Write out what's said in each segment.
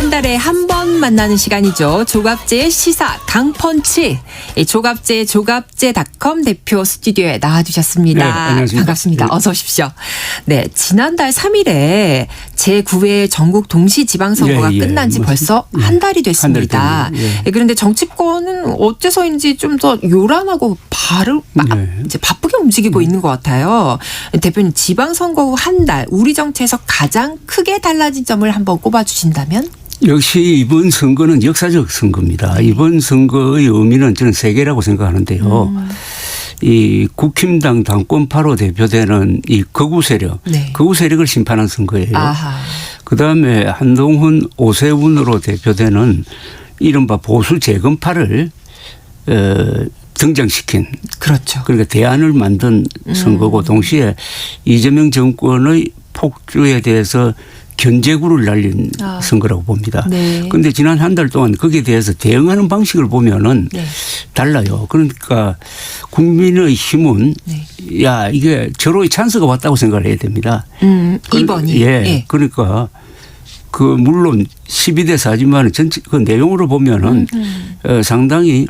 한 달에 한 번 만나는 시간이죠. 조갑제의 시사 강펀치. 조갑제닷컴 대표 스튜디오에 나와주셨습니다. 네, 안녕하십니까. 반갑습니다. 네. 어서 오십시오. 네, 지난달 3일에 제9회 전국 동시지방선거가 끝난 지 벌써 한 달이 됐습니다. 한 달 됐네요. 예. 그런데 정치권은 어째서인지 좀 더 요란하고 이제 바쁘게 움직이고 있는 것 같아요. 대표님, 지방선거 후 한 달 우리 정치에서 가장 크게 달라진 점을 한번 꼽아주신다면? 역시 이번 선거는 역사적 선거입니다. 이번 선거의 의미는 저는 세 개라고 생각하는데요. 이 국힘당 당권파로 대표되는 이 극우 세력, 네. 극우 세력을 심판한 선거예요. 아하. 그다음에 한동훈, 오세훈으로 대표되는 이른바 보수 재건파를 등장시킨. 그렇죠. 그러니까 대안을 만든 선거고 동시에 이재명 정권의 폭주에 대해서 견제구를 날린 선거라고 봅니다. 그런데 네. 지난 한 달 동안 거기에 대해서 대응하는 방식을 보면은 네. 달라요. 그러니까 국민의 힘은 네. 야 이게 절호의 찬스가 왔다고 생각을 해야 됩니다. 이번이. 예. 예. 그러니까 그 물론 12대 4지만 전체 그 내용으로 보면은 상당히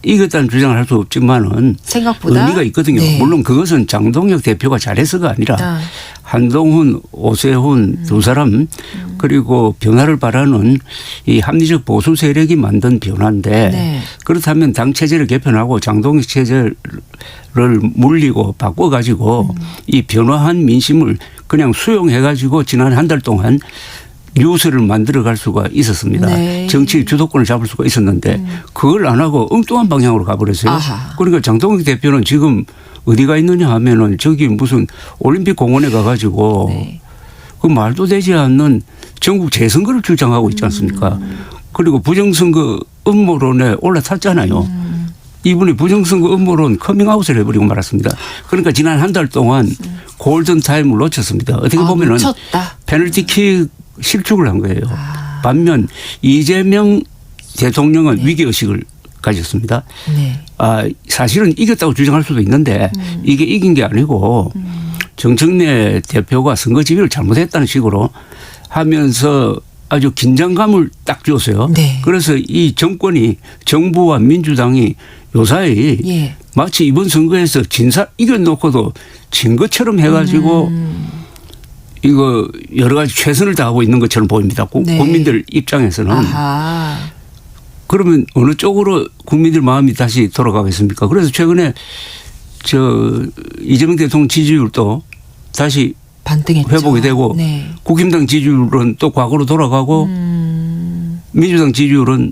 이겼다는 주장을 할 수 없지만은 생각보다 의미가 있거든요. 네. 물론 그것은 장동혁 대표가 잘해서가 아니라 한동훈, 오세훈 두 사람 그리고 변화를 바라는 이 합리적 보수 세력이 만든 변화인데 네. 그렇다면 당 체제를 개편하고 장동혁 체제를 물리고 바꿔가지고 이 변화한 민심을 그냥 수용해가지고 지난 한 달 동안 뉴스를 만들어갈 수가 있었습니다. 네. 정치 주도권을 잡을 수가 있었는데 그걸 안 하고 엉뚱한 방향으로 가버렸어요. 아하. 그러니까 장동혁 대표는 지금 어디가 있느냐 하면은 저기 무슨 올림픽 공원에 가가지고 네. 그 말도 되지 않는 전국 재선거를 주장하고 있지 않습니까? 그리고 부정선거 음모론에 올라탔잖아요. 이분이 부정선거 음모론 커밍아웃을 해버리고 말았습니다. 그러니까 지난 한 달 동안 골든타임을 놓쳤습니다. 어떻게 보면은 놓쳤다. 페널티킥 실축을 한 거예요. 반면 이재명 대통령은 위기의식을 가졌습니다. 네. 사실은 이겼다고 주장할 수도 있는데 이게 이긴 게 아니고 정청래 대표가 선거 지휘를 잘못했다는 식으로 하면서 아주 긴장감을 딱 줬어요. 네. 그래서 이 정권이 정부와 민주당이 요사이 예. 마치 이번 선거에서 이겨놓고도 진 것처럼 해가지고 이거 여러 가지 최선을 다하고 있는 것처럼 보입니다. 네. 국민들 입장에서는. 아하. 그러면 어느 쪽으로 국민들 마음이 다시 돌아가겠습니까? 그래서 최근에 이재명 대통령 지지율도 다시 반등했죠. 회복이 되고 네. 국힘당 지지율은 또 과거로 돌아가고 민주당 지지율은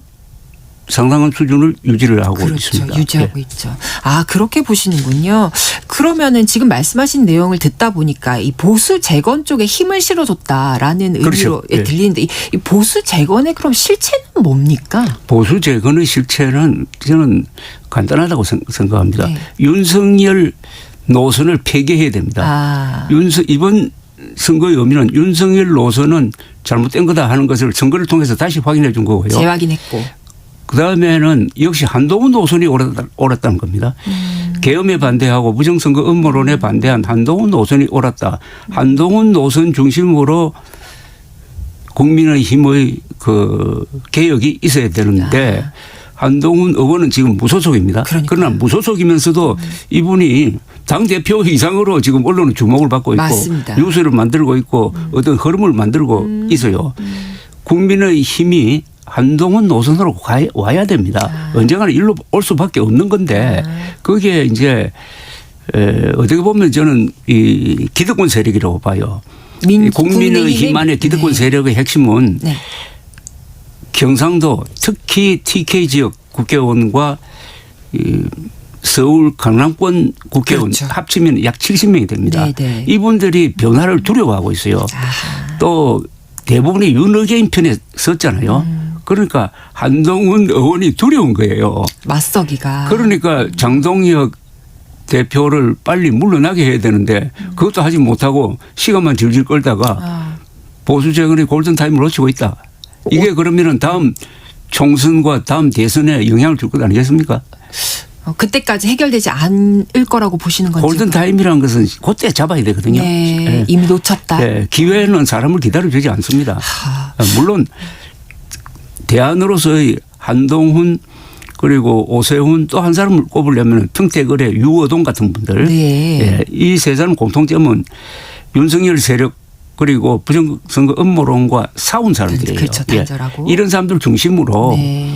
상당한 수준을 유지를 하고 그렇죠. 있습니다. 유지하고 있죠. 그렇게 보시는군요. 그러면은 지금 말씀하신 내용을 듣다 보니까 이 보수 재건 쪽에 힘을 실어줬다라는 그렇죠. 의미로 들리는데 이 보수 재건의 그럼 실체는 뭡니까? 보수 재건의 실체는 저는 간단하다고 생각합니다. 네. 윤석열 노선을 폐기해야 됩니다. 이번 선거의 의미는 윤석열 노선은 잘못된 거다 하는 것을 선거를 통해서 다시 확인해 준 거고요. 재확인했고. 그다음에는 역시 한동훈 노선이 옳았다는 겁니다. 계엄에 반대하고 부정선거 음모론에 반대한 한동훈 노선이 옳았다. 한동훈 노선 중심으로 국민의힘의 그 개혁이 있어야 되는데 한동훈 의원은 지금 무소속입니다. 그러니까요. 그러나 무소속이면서도 이분이 당대표 이상으로 지금 언론의 주목을 받고 있고 맞습니다. 뉴스를 만들고 있고 어떤 흐름을 만들고 있어요. 국민의힘이 한동훈 노선으로 와야 됩니다. 언젠가는 일로 올 수밖에 없는 건데 그게 이제 어떻게 보면 저는 이 기득권 세력이라고 봐요. 국민의힘 안의 기득권 세력의 핵심은 네. 경상도 특히 TK 지역 국회의원과 서울 강남권 국회의원 그렇죠. 합치면 약 70명이 됩니다. 네네. 이분들이 변화를 두려워하고 있어요. 또 대부분이 윤의견 편에 섰잖아요. 그러니까 한동훈 의원이 두려운 거예요. 맞서기가. 그러니까 장동혁 대표를 빨리 물러나게 해야 되는데 그것도 하지 못하고 시간만 질질 끌다가 보수 재건의 골든타임을 놓치고 있다. 이게 그러면은 다음 총선과 다음 대선에 영향을 줄 것 아니겠습니까? 그때까지 해결되지 않을 거라고 보시는 건지. 골든 타임이라는 것은 그때 잡아야 되거든요. 네, 예. 이미 놓쳤다. 예. 기회는 사람을 기다려주지 않습니다. 물론 대안으로서의 한동훈 그리고 오세훈 또 한 사람을 꼽으려면 평택을의 유어동 같은 분들. 네. 예. 이 세 사람 공통점은 윤석열 세력 그리고 부정선거 음모론과 싸운 사람들이에요. 그렇죠. 단절하고. 예. 이런 사람들 중심으로 네.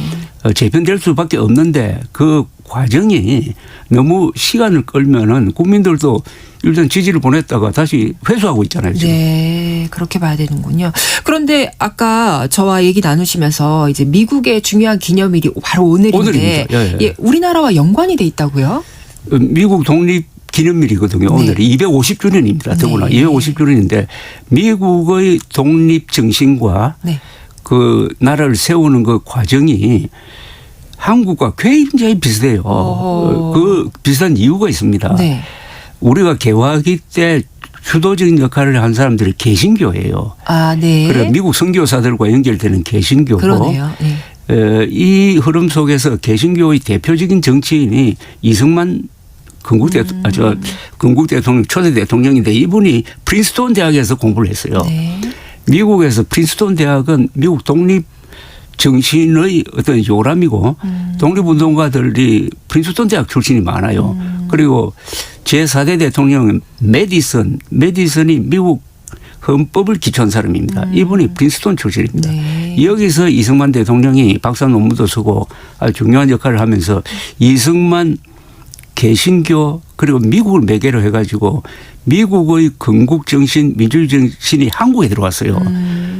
재편될 수밖에 없는데 그 과정이 너무 시간을 끌면은 국민들도 일단 지지를 보냈다가 다시 회수하고 있잖아요. 지금. 네, 그렇게 봐야 되는군요. 그런데 아까 저와 얘기 나누시면서 이제 미국의 중요한 기념일이 바로 오늘인데 오늘입니다. 예, 예. 예, 우리나라와 연관이 돼 있다고요? 미국 독립 기념일이거든요. 네. 오늘이 250주년입니다. 더구나 네. 250주년인데 미국의 독립 정신과 네. 그 나라를 세우는 그 과정이 한국과 굉장히 비슷해요. 그 비슷한 이유가 있습니다. 네. 우리가 개화기 때 주도적인 역할을 한 사람들이 개신교예요. 아, 네. 그래 미국 선교사들과 연결되는 개신교고 그러네요. 네. 이 흐름 속에서 개신교의 대표적인 정치인이 이승만 건국 대통령 초대 대통령인데 이분이 프린스톤 대학에서 공부를 했어요. 네. 미국에서 프린스톤 대학은 미국 독립 정신의 어떤 요람이고 독립운동가들이 프린스톤 대학 출신이 많아요. 그리고 제4대 대통령은 메디슨이 미국 헌법을 기초한 사람입니다. 이분이 프린스톤 출신입니다. 네. 여기서 이승만 대통령이 박사 논문도 쓰고 아주 중요한 역할을 하면서 이승만 개신교 그리고 미국을 매개로 해가지고 미국의 건국 정신, 민주주의 정신이 한국에 들어왔어요.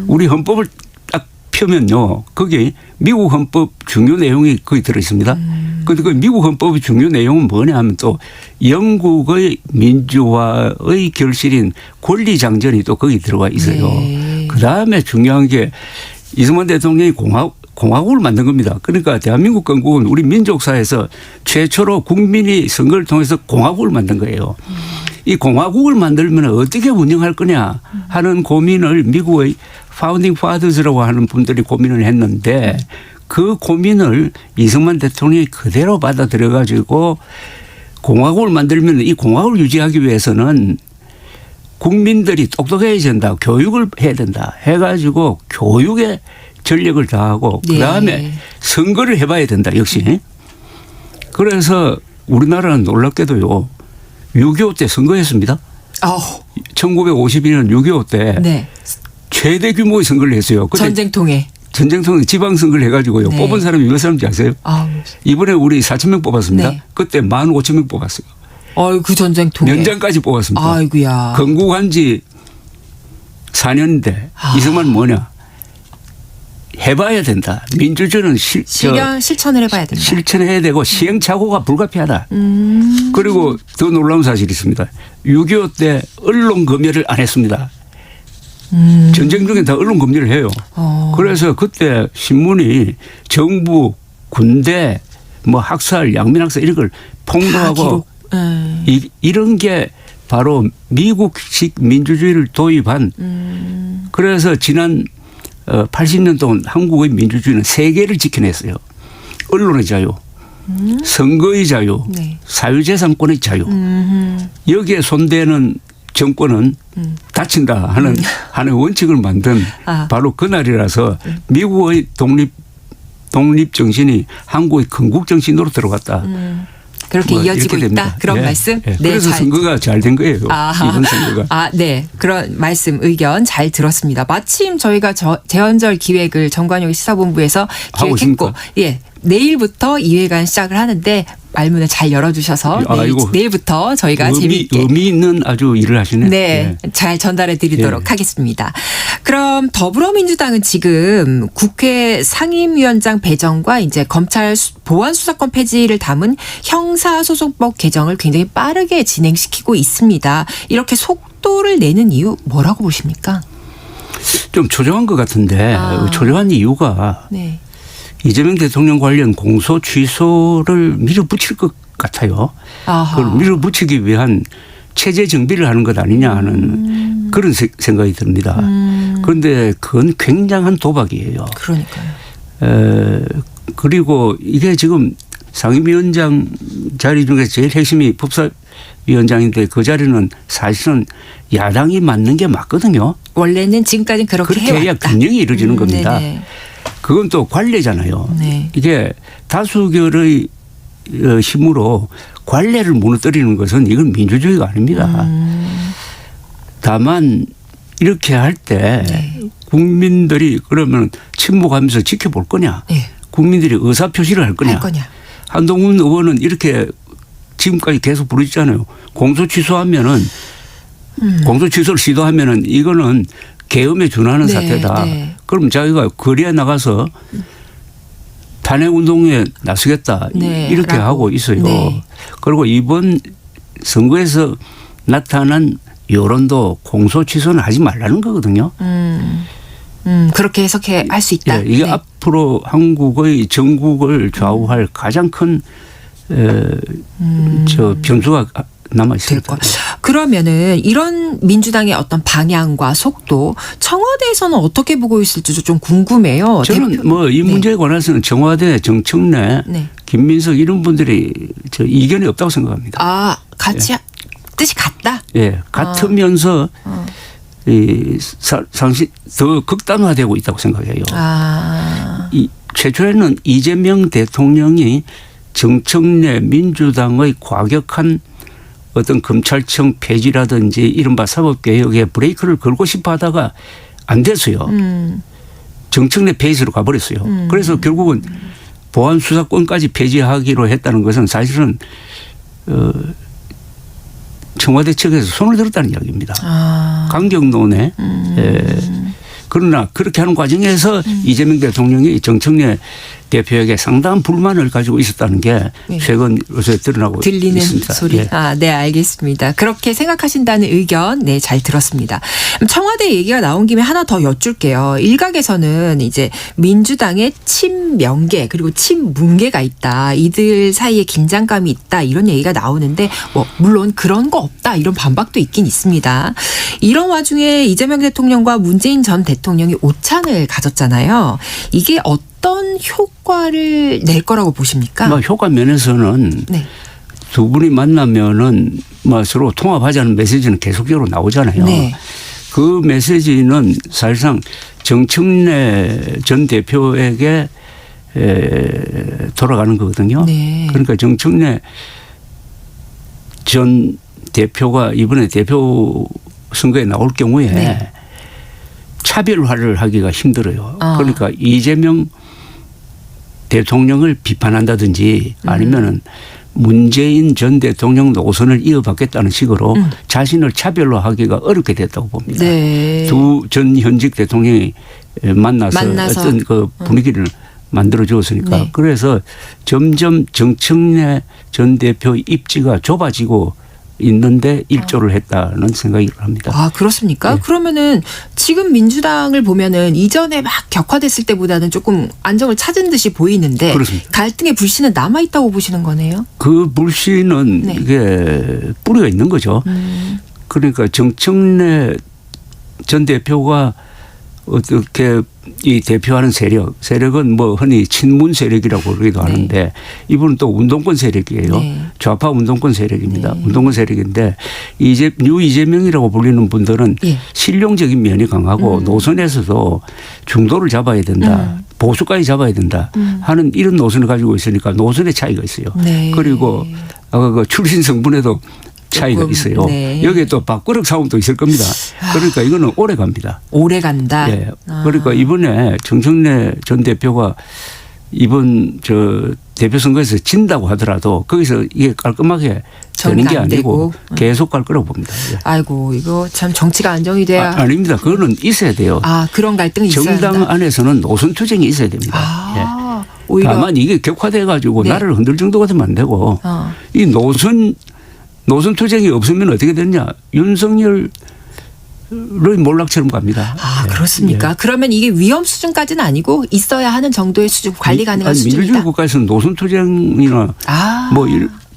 우리 헌법을 딱 펴면요, 거기 미국 헌법 중요 내용이 거기 들어 있습니다. 그런데 그 미국 헌법의 중요 내용은 뭐냐 하면 또 영국의 민주화의 결실인 권리장전이 또 거기 들어가 있어요. 네. 그 다음에 중요한 게 이승만 대통령이 공화국을 만든 겁니다. 그러니까 대한민국 건국은 우리 민족사에서 최초로 국민이 선거를 통해서 공화국을 만든 거예요. 이 공화국을 만들면 어떻게 운영할 거냐 하는 고민을 미국의 파운딩 파더즈라고 하는 분들이 고민을 했는데 그 고민을 이승만 대통령이 그대로 받아들여 가지고 공화국을 만들면 이 공화국을 유지하기 위해서는 국민들이 똑똑해야 된다. 교육을 해야 된다. 해가지고 교육에 전력을 다하고 네. 그다음에 선거를 해봐야 된다. 역시. 그래서 우리나라는 놀랍게도요. 6.25 때 선거했습니다. 1952년 6.25 때 네. 최대 규모의 선거를 했어요. 전쟁통에. 전쟁통 지방선거를 해가지고요. 네. 뽑은 사람이 몇 사람인지 아세요? 이번에 우리 4,000명 뽑았습니다. 네. 그때 15,000명 뽑았어요. 그 전쟁통에. 연장까지 뽑았습니다. 아이고야. 건국한 지 4년인데 이승만은 뭐냐. 해봐야 된다. 민주주의는 실천을 해봐야 된다. 실천해야 되고 시행착오가 불가피하다. 그리고 더 놀라운 사실이 있습니다. 6.25 때 언론 검열을 안 했습니다. 전쟁 중에 다 언론 검열을 해요. 그래서 그때 신문이 정부, 군대, 뭐 학살, 양민학살 이런 걸 폭로하고 이런 게 바로 미국식 민주주의를 도입한 그래서 지난 80년 동안 한국의 민주주의는 세계를 지켜냈어요. 언론의 자유, 선거의 자유, 네. 사유재산권의 자유. 여기에 손대는 정권은 다친다 하는 원칙을 만든 바로 그날이라서 미국의 독립 정신이 한국의 건국 정신으로 들어갔다. 그렇게 이어지고 있다. 됩니다. 그런 네. 말씀. 네. 그래서 선거가 잘 된 거예요. 이번 선거가. 네. 그런 말씀 의견 잘 들었습니다. 마침 저희가 재헌절 기획을 정관용 시사본부에서 기획했고 내일부터 2회간 시작을 하는데 말문을 잘 열어주셔서 내일부터 저희가 재미있게 의미 있는 아주 일을 하시네요. 네. 잘 전달해 드리도록 하겠습니다. 그럼 더불어민주당은 지금 국회 상임위원장 배정과 이제 검찰 보안 수사권 폐지를 담은 형사소송법 개정을 굉장히 빠르게 진행시키고 있습니다. 이렇게 속도를 내는 이유 뭐라고 보십니까? 좀 초조한 것 같은데 초조한 이유가 이재명 대통령 관련 공소 취소를 밀어붙일 것 같아요. 그걸 밀어붙이기 위한 체제 정비를 하는 것 아니냐 하는 그런 생각이 듭니다. 그런데 그건 굉장한 도박이에요. 그러니까요. 그리고 이게 지금 상임위원장을 자리 중에서 제일 핵심이 법사위원장인데 그 자리는 사실은 야당이 맡는 게 맞거든요. 원래는 지금까지는 그렇게 해야 해왔다. 균형이 이루어지는 겁니다. 네네. 그건 또 관례잖아요. 네. 이게 다수결의 힘으로 관례를 무너뜨리는 것은 이건 민주주의가 아닙니다. 다만 이렇게 할 때 네. 국민들이 그러면 침묵하면서 지켜볼 거냐. 네. 국민들이 의사표시를 할 거냐. 한동훈 의원은 이렇게 지금까지 계속 부르짖잖아요. 공소 취소하면은 공소 취소를 시도하면은 이거는 계엄에 준하는 네, 사태다. 네. 그럼 자기가 거리에 나가서 탄핵 운동에 나서겠다. 네, 이렇게 라고. 하고 있어요. 네. 그리고 이번 선거에서 나타난 여론도 공소 취소는 하지 말라는 거거든요. 그렇게 해석해 할 수 있다. 예, 이게 네. 앞으로 한국의 전국을 좌우할 가장 큰 변수가 남아 있습니다. 그러면은 이런 민주당의 어떤 방향과 속도 청와대에서는 어떻게 보고 있을지 좀 궁금해요. 저는 뭐 이 문제에 관해서는 청와대, 정청래, 네. 김민석 이런 분들이 저 이견이 없다고 생각합니다. 아, 같이 뜻이 같다. 예, 같으면서 이 상시 더 극단화되고 있다고 생각해요. 이 최초에는 이재명 대통령이 정청래 민주당의 과격한 어떤 검찰청 폐지라든지 이른바 사법개혁에 브레이크를 걸고 싶어 하다가 안 됐어요. 정청래 페이스로 가버렸어요. 그래서 결국은 보안수사권까지 폐지하기로 했다는 것은 사실은 청와대 측에서 손을 들었다는 이야기입니다. 강경론에. 그러나 그렇게 하는 과정에서 이재명 대통령이 정청래 대표에게 상당한 불만을 가지고 있었다는 게 최근 요새 드러나고 들리는 있습니다. 소리. 예. 네, 알겠습니다. 그렇게 생각하신다는 의견, 네, 잘 들었습니다. 청와대 얘기가 나온 김에 하나 더 여쭐게요. 일각에서는 이제 민주당의 친명계 그리고 친문계가 있다. 이들 사이에 긴장감이 있다. 이런 얘기가 나오는데 뭐 물론 그런 거 없다. 이런 반박도 있긴 있습니다. 이런 와중에 이재명 대통령과 문재인 전 대통령이 오찬을 가졌잖아요. 이게 어떤 효과를 낼 거라고 보십니까? 뭐 효과 면에서는 네. 두 분이 만나면은 뭐 서로 통합하자는 메시지는 계속적으로 나오잖아요. 네. 그 메시지는 사실상 정청래 전 대표에게 돌아가는 거거든요. 네. 그러니까 정청래 전 대표가 이번에 대표 선거에 나올 경우에 네. 차별화를 하기가 힘들어요. 그러니까 이재명 대통령을 비판한다든지 아니면은 문재인 전 대통령 노선을 이어받겠다는 식으로 자신을 차별화하기가 어렵게 됐다고 봅니다. 네. 두 전 현직 대통령이 만나서 어떤 그 분위기를 만들어 주었으니까 네. 그래서 점점 정청래 전 대표의 입지가 좁아지고 있는데 일조를 했다는 생각을 합니다. 아, 그렇습니까? 네. 그러면은 지금 민주당을 보면은 이전에 막 격화됐을 때보다는 조금 안정을 찾은 듯이 보이는데 그렇습니다. 갈등의 불씨는 남아 있다고 보시는 거네요. 그 불씨는 네. 이게 뿌리가 있는 거죠. 그러니까 정청래 전 대표가 어떻게 이 대표하는 세력은 뭐 흔히 친문 세력이라고 그러기도 하는데 이분은 또 운동권 세력이에요. 네. 좌파 운동권 세력입니다. 네. 운동권 세력인데 뉴 이재명이라고 불리는 분들은 예. 실용적인 면이 강하고 노선에서도 중도를 잡아야 된다. 보수까지 잡아야 된다 하는 이런 노선을 가지고 있으니까 노선의 차이가 있어요. 네. 그리고 아까 그 출신 성분에도 차이가 조금, 있어요. 네. 여기에 또 밥그릇 싸움도 있을 겁니다. 그러니까 이거는 오래 갑니다. 오래 간다. 예. 그러니까 이번에 정청래 전 대표가 이번 저 대표 선거에서 진다고 하더라도 거기서 이게 깔끔하게 되는 게 안 아니고 되고. 계속 갈 거라고 봅니다. 예. 아이고, 이거 참 정치가 안정이 돼야. 아닙니다. 그거는 있어야 돼요. 그런 갈등이 있어야 정당 한다. 안에서는 노선 투쟁이 있어야 됩니다. 오히려. 다만 이게 격화돼 가지고 네. 나라를 흔들 정도가 되면 안 되고 이 노선 투쟁이 없으면 어떻게 되느냐. 윤석열의 몰락처럼 갑니다. 그렇습니까? 예. 그러면 이게 위험 수준까지는 아니고 있어야 하는 정도의 수준, 관리 가능한 수준이다. 민주주의 국가에서는 노선 투쟁이나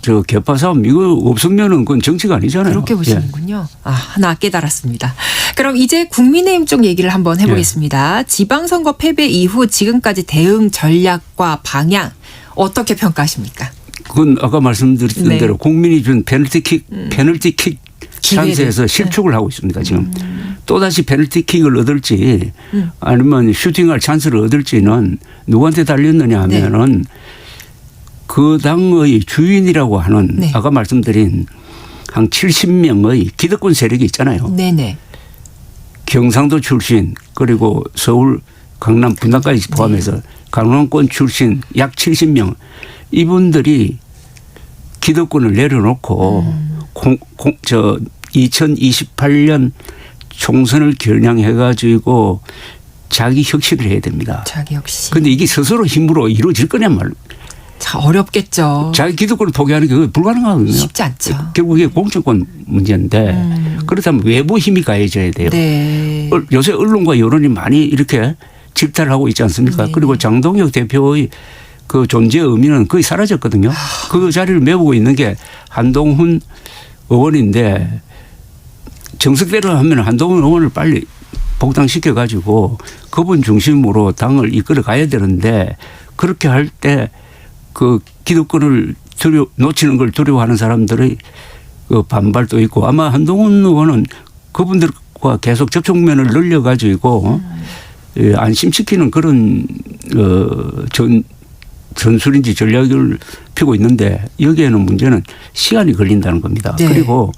저 개파 싸움 이거 없으면은 그건 정치가 아니잖아요. 그렇게 보시는군요. 하나 깨달았습니다. 그럼 이제 국민의힘 쪽 얘기를 한번 해보겠습니다. 지방선거 패배 이후 지금까지 대응 전략과 방향 어떻게 평가하십니까? 그건 아까 말씀드렸던 네. 대로 국민이 준 페널티킥 찬스에서 기회를. 실축을 하고 있습니다. 지금 또다시 페널티킥을 얻을지 아니면 슈팅할 찬스를 얻을지는 누구한테 달렸느냐 하면은 그 당의 주인이라고 하는 네. 아까 말씀드린 한 70명의 기득권 세력이 있잖아요. 네네. 경상도 출신 그리고 서울 강남 분당까지 포함해서 강남권 출신 약 70명 이분들이 기득권을 내려놓고 2028년 총선을 겨냥해 가지고 자기 혁신을 해야 됩니다. 자기 역시. 그런데 이게 스스로 힘으로 이루어질 거냐 말이에요. 자, 어렵겠죠. 자기 기득권을 포기하는 게 불가능하거든요. 쉽지 않죠. 결국 이게 공천권 문제인데 그렇다면 외부 힘이 가해져야 돼요. 네. 요새 언론과 여론이 많이 이렇게 질타를 하고 있지 않습니까? 네. 그리고 장동혁 대표의 그 존재의 의미는 거의 사라졌거든요. 그 자리를 메우고 있는 게 한동훈 의원인데 정석대로 하면 한동훈 의원을 빨리 복당시켜 가지고 그분 중심으로 당을 이끌어 가야 되는데 그렇게 할 때 그 기득권을 놓치는 걸 두려워하는 사람들의 그 반발도 있고 아마 한동훈 의원은 그분들과 계속 접촉면을 늘려 가지고 안심시키는 그런 전술인지 전략을 펴고 있는데 여기에는 문제는 시간이 걸린다는 겁니다. 네. 그리고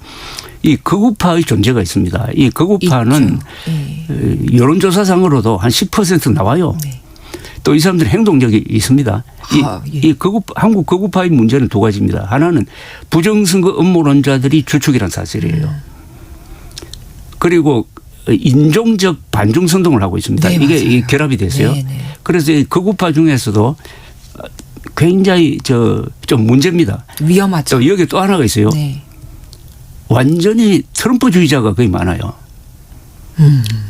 이 극우파의 존재가 있습니다. 이 극우파는 여론조사상으로도 한 10% 나와요. 네. 또 이 사람들 행동력이 있습니다. 이 한국 극우파의 문제는 두 가지입니다. 하나는 부정선거 음모론자들이 주축이라는 사실이에요. 그리고 인종적 반중선동을 하고 있습니다. 네, 이게 결합이 됐어요. 네, 네. 그래서 이 극우파 중에서도 굉장히 좀 문제입니다. 위험하죠. 또 여기 또 하나가 있어요. 네. 완전히 트럼프주의자가 거의 많아요.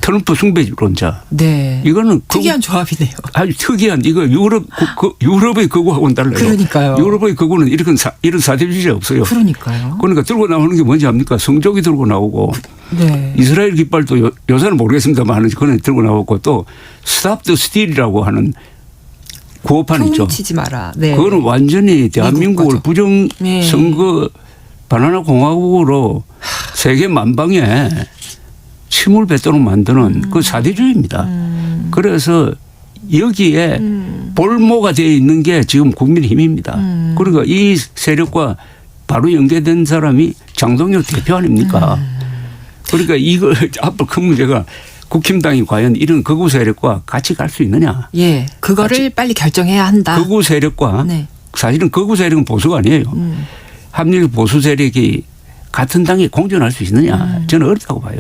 트럼프 숭배론자. 네. 이거는 특이한 조합이네요. 아주 특이한 이거 유럽의 극우하고는 달라요. 그러니까요. 유럽의 극우는 이런 사대주의자 없어요. 그러니까요. 그러니까 들고 나오는 게 뭔지 압니까? 성적이 들고 나오고 네. 이스라엘 깃발도 요새는 모르겠습니다만 그건 들고 나오고 또 스탑 더 스틸이라고 하는 구호판 있죠. 치지 마라. 네. 그거는 완전히 대한민국을 부정 네. 선거 바나나 공화국으로 세계 만방에 침을 뱉도록 만드는 그 사대주의입니다. 그래서 여기에 볼모가 되어 있는 게 지금 국민의힘입니다. 그러니까 이 세력과 바로 연계된 사람이 장동혁 대표 아닙니까? 그러니까 이거 앞으로 큰 문제가 국힘당이 과연 이런 극우 세력과 같이 갈 수 있느냐. 예. 그거를 빨리 결정해야 한다. 극우 세력과 네. 사실은 극우 세력은 보수가 아니에요. 합리적 보수 세력이 같은 당에 공존할 수 있느냐. 저는 어렵다고 봐요.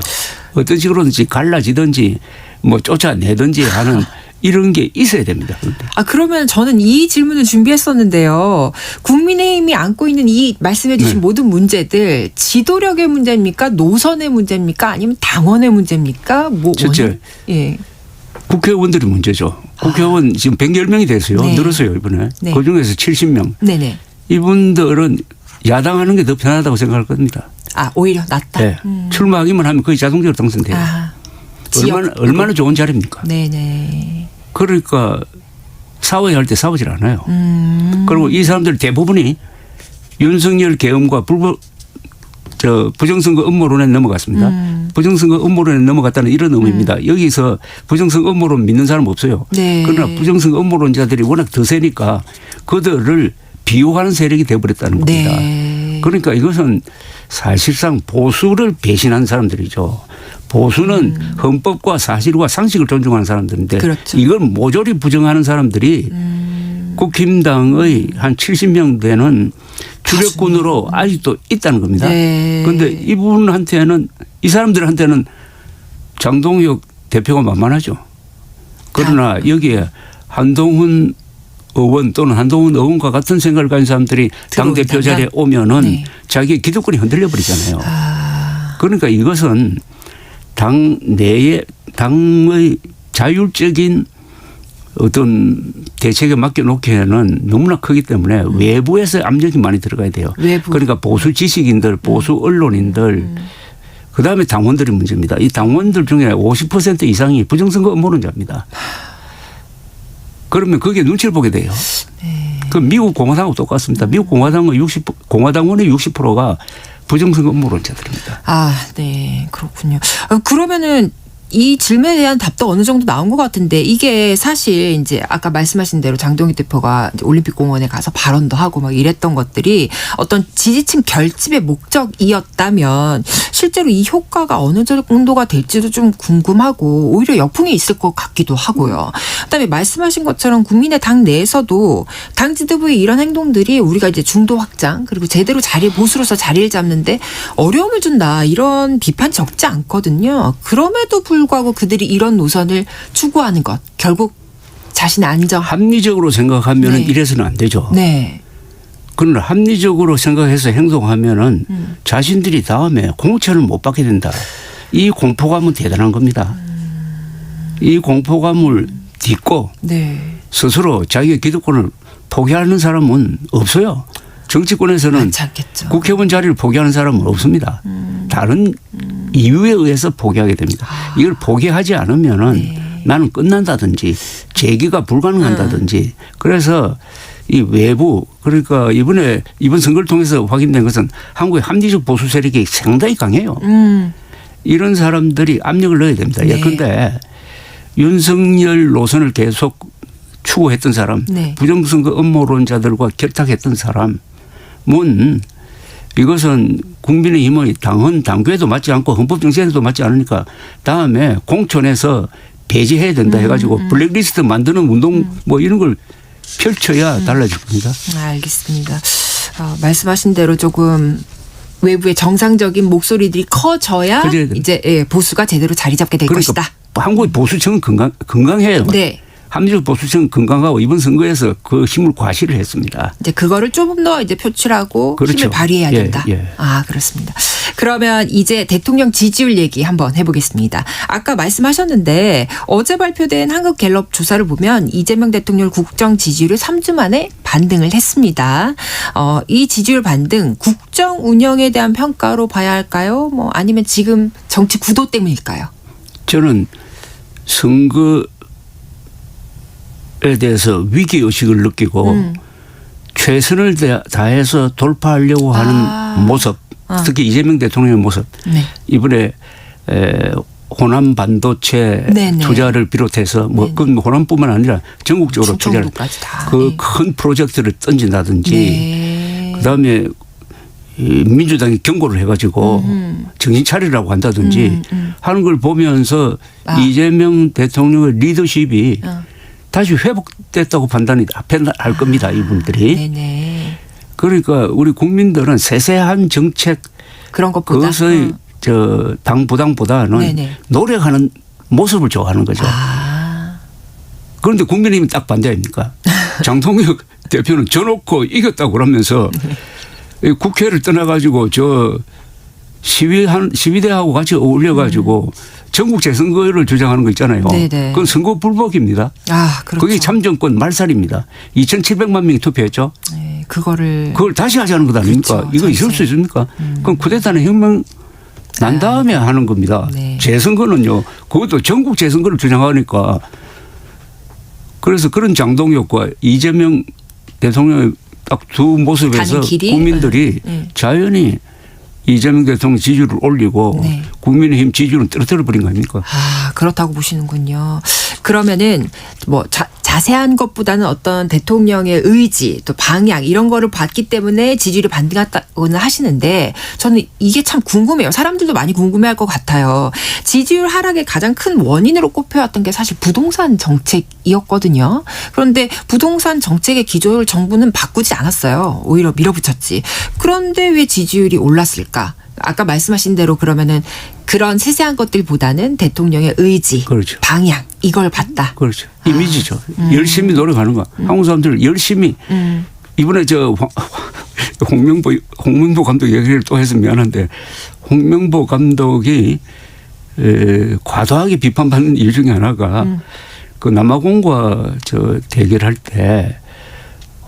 어떤 식으로든지 갈라지든지 뭐 쫓아내든지 하는 이런 게 있어야 됩니다. 그러면 저는 이 질문을 준비했었는데요. 국민의힘이 안고 있는 이 말씀해 주신 모든 문제들 지도력의 문제입니까? 노선의 문제입니까? 아니면 당원의 문제입니까? 첫째, 예. 국회의원들이 문제죠. 국회의원 지금 110명이 됐어요. 네. 늘었어요 이번에. 네. 그중에서 70명. 네네. 이분들은 야당하는 게 더 편하다고 생각할 겁니다. 오히려 낫다. 네. 출마하기만 하면 거의 자동적으로 당선돼요. 얼마나 좋은 자리입니까? 네네. 그러니까 싸워야 할 때 싸우질 않아요. 그리고 이 사람들 대부분이 윤석열 계엄과 부정선거 음모론에 넘어갔습니다. 부정선거 음모론에 넘어갔다는 이런 의미입니다. 여기서 부정선거 음모론 믿는 사람 없어요. 네. 그러나 부정선거 음모론자들이 워낙 더 세니까 그들을 비호하는 세력이 되어버렸다는 겁니다. 네. 그러니까 이것은 사실상 보수를 배신한 사람들이죠. 보수는 헌법과 사실과 상식을 존중하는 사람들인데 그렇죠. 이걸 모조리 부정하는 사람들이 국힘당의 한 70명 되는 주력군으로 아직도 있다는 겁니다. 그런데 네. 이분한테는 이 사람들한테는 장동혁 대표가 만만하죠. 그러나 여기에 한동훈 의원 또는 한동훈 의원과 같은 생각을 가진 사람들이 당대표 자리에 오면은 네. 자기의 기득권이 흔들려 버리잖아요. 그러니까 이것은 당 내에 당의 자율적인 어떤 대책에 맡겨놓기에는 너무나 크기 때문에 외부에서 압력이 많이 들어가야 돼요. 외부. 그러니까 보수 지식인들, 보수 언론인들, 그다음에 당원들이 문제입니다. 이 당원들 중에 50% 이상이 부정선거 음모론자입니다. 그러면 거기에 눈치를 보게 돼요. 네. 그 미국 공화당하고 똑같습니다. 미국 공화당의 공화당원의 60%가 부정선거 음모론자들입니다. 네. 그렇군요. 그러면은 이 질문에 대한 답도 어느 정도 나온 것 같은데 이게 사실 이제 아까 말씀하신 대로 장동희 대표가 이제 올림픽공원에 가서 발언도 하고 막 이랬던 것들이 어떤 지지층 결집의 목적이었다면 실제로 이 효과가 어느 정도가 될지도 좀 궁금하고 오히려 역풍이 있을 것 같기도 하고요. 그다음에 말씀하신 것처럼 국민의당 내에서도 당 지도부의 이런 행동들이 우리가 이제 중도 확장 그리고 제대로 보수로서 자리를 잡는데 어려움을 준다 이런 비판 적지 않거든요. 그럼에도 불구하고 그들이 이런 노선을 추구하는 것 결국 자신의 안정 합리적으로 생각하면은 네. 이래서는 안 되죠. 네. 그러나 합리적으로 생각해서 행동하면은 자신들이 다음에 공천을 못 받게 된다. 이 공포감은 대단한 겁니다. 이 공포감을 딛고 네. 스스로 자기의 기득권을 포기하는 사람은 없어요. 정치권에서는 많지 않겠죠. 국회의원 자리를 포기하는 사람은 없습니다. 다른 이유에 의해서 포기하게 됩니다. 이걸 포기하지 않으면은 네. 나는 끝난다든지 재기가 불가능한다든지 그래서 이 외부 그러니까 이번 선거를 통해서 확인된 것은 한국의 합리적 보수 세력이 상당히 강해요. 이런 사람들이 압력을 넣어야 됩니다. 네. 예컨대 윤석열 노선을 계속 추구했던 사람, 네. 부정선거 음모론자들과 결탁했던 사람은 이것은 국민의힘의 당규에도 맞지 않고 헌법정신에도 맞지 않으니까 다음에 공천에서 배제해야 된다 해가지고 블랙리스트 만드는 운동 뭐 이런 걸 펼쳐야 달라질 겁니다. 알겠습니다. 말씀하신 대로 조금 외부의 정상적인 목소리들이 커져야 이제 보수가 제대로 자리 잡게 될 그러니까 것이다. 한국의 보수층은 건강해요. 네. 합리적 보수층은 건강하고 이번 선거에서 그 힘을 과시를 했습니다. 이제 그거를 조금 더 이제 표출하고 그렇죠. 힘을 발휘해야 된다. 예. 그렇습니다. 그러면 이제 대통령 지지율 얘기 한번 해보겠습니다. 아까 말씀하셨는데 어제 발표된 한국갤럽 조사를 보면 이재명 대통령 국정 지지율이 3주 만에 반등을 했습니다. 이 지지율 반등 국정 운영에 대한 평가로 봐야 할까요? 뭐 아니면 지금 정치 구도 때문일까요? 저는 선거에 대해서 위기의식을 느끼고 최선을 다해서 돌파하려고 하는 모습 특히 이재명 대통령의 모습 네. 이번에 호남 반도체 네네. 투자를 비롯해서 그건 호남뿐만 아니라 전국적으로 투자를 그 큰 프로젝트를 던진다든지 네. 그다음에 민주당이 경고를 해가지고 정신 차리라고 한다든지 하는 걸 보면서 이재명 대통령의 리더십이 다시 회복됐다고 판단할 겁니다. 이분들이. 네네. 그러니까 우리 국민들은 세세한 정책 그런 것보다 그것의 당 부당보다는 네네. 노력하는 모습을 좋아하는 거죠. 그런데 국민의힘은 딱 반대 아닙니까? 장동혁 대표는 져놓고 이겼다고 그러면서 국회를 떠나가지고 시위대하고 같이 어울려가지고 전국 재선거를 주장하는 거 있잖아요. 네네. 그건 선거 불복입니다. 그렇죠. 그게 참정권 말살입니다. 2,700만 명이 투표했죠. 네, 그걸 다시 하자는 것 아닙니까? 그렇죠. 이거 있을 수 있습니까? 그럼 쿠데타는 혁명 난 다음에 하는 겁니다. 네. 재선거는요. 그것도 전국 재선거를 주장하니까 그래서 그런 장동혁과 이재명 대통령의 딱 두 모습에서 국민들이 자연히 이재명 대통령 지지율을 올리고 네. 국민의힘 지지율은 떨어뜨려 버린 거 아닙니까? 그렇다고 보시는군요. 그러면은 뭐 자세한 것보다는 어떤 대통령의 의지 또 방향 이런 거를 봤기 때문에 지지율이 반등했다고는 하시는데 저는 이게 참 궁금해요. 사람들도 많이 궁금해할 것 같아요. 지지율 하락의 가장 큰 원인으로 꼽혀왔던 게 사실 부동산 정책이었거든요. 그런데 부동산 정책의 기조를 정부는 바꾸지 않았어요. 오히려 밀어붙였지. 그런데 왜 지지율이 올랐을까? 아까 말씀하신 대로 그러면은 그런 세세한 것들보다는 대통령의 의지, 그렇죠. 방향 이걸 봤다. 그렇죠. 이미지죠. 열심히 노력하는 거. 한국 사람들 열심히 이번에 홍명보 감독 얘기를 또 해서 미안한데 홍명보 감독이 과도하게 비판받는 이유 중에 하나가 그 남아공과 대결할 때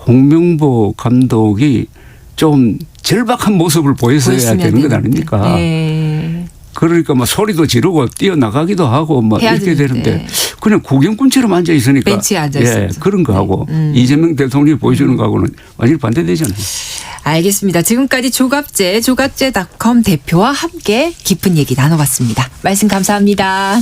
홍명보 감독이 좀 절박한 모습을 보였어야 되는 것 아닙니까? 네. 그러니까 뭐 소리도 지르고 뛰어나가기도 하고 뭐 해야 이렇게 되는데. 되는데 그냥 구경꾼처럼 앉아 있으니까 벤치에 앉아 있었죠. 예, 그런 거하고 이재명 대통령이 보여주는 거하고는 완전히 반대되잖아요. 알겠습니다. 지금까지 조갑제닷컴 대표와 함께 깊은 얘기 나눠봤습니다. 말씀 감사합니다.